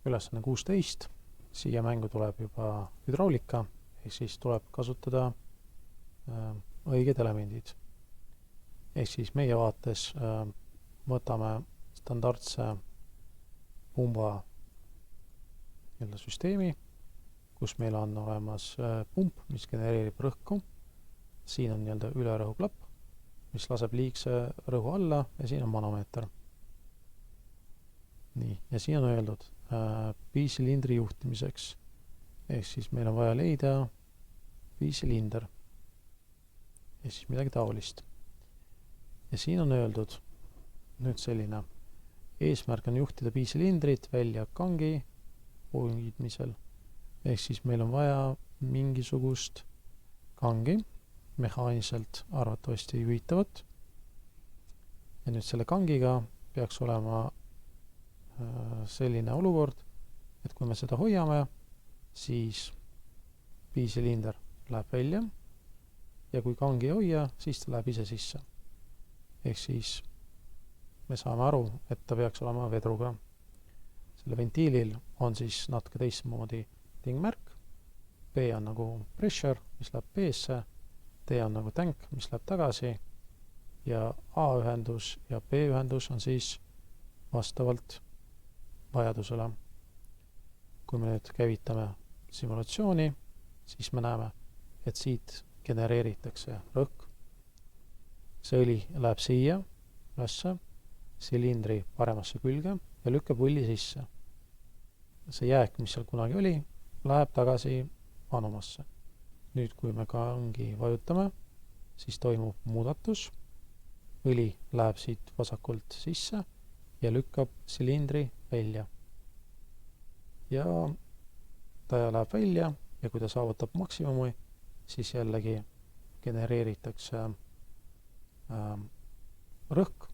ülesanne 16, siia mängu tuleb juba hüdraulika, ehk siis tuleb kasutada õiged elemendid. Ehk siis meie vaates võtame standardse pumba süsteemi, kus meil on olemas pump, mis genereerib rõhku. Siin on ülerõhuklapp, mis laseb liigse rõhu alla ja siin on manomeeter. Nii, ja siin on öeldud piisilindri juhtimiseks. Ehk siis meil on vaja leida piisilinder. Ehk siis midagi taolist. Ja siin on öeldud nüüd selline eesmärk on juhtida piisilindrit välja kangi hoidmisel. Ehk siis meil on vaja mingisugust kangi, mehaaniliselt arvatavasti juhitavat. Ja nüüd selle kangiga peaks olema selline olukord, et kui me seda hoiame, siis piisilinder läheb välja ja kui kangi ei hoia, siis ta läheb ise sisse. Ehk siis me saame aru, et ta peaks olema vedruga. Selle ventiilil on siis natuke teistmoodi tingmärk. P on nagu pressure, mis läheb B-sse, T on nagu tank, mis läheb tagasi ja A-ühendus ja B-ühendus on siis vastavalt vajadusele. Kui me nüüd käivitame simulatsiooni, siis me näeme, et siit genereeritakse rõhk. See õli läheb siia ülesse, silindri paremasse külge ja lükkab võlli sisse. See jääk, mis seal kunagi oli, läheb tagasi anumasse. Nüüd, kui me kangi vajutame, siis toimub muudatus. Õli läheb siit vasakult sisse ja lükkab silindri välja. Ja ta läheb välja ja kui ta saavutab maksimumi, siis jällegi genereeritakse rõhk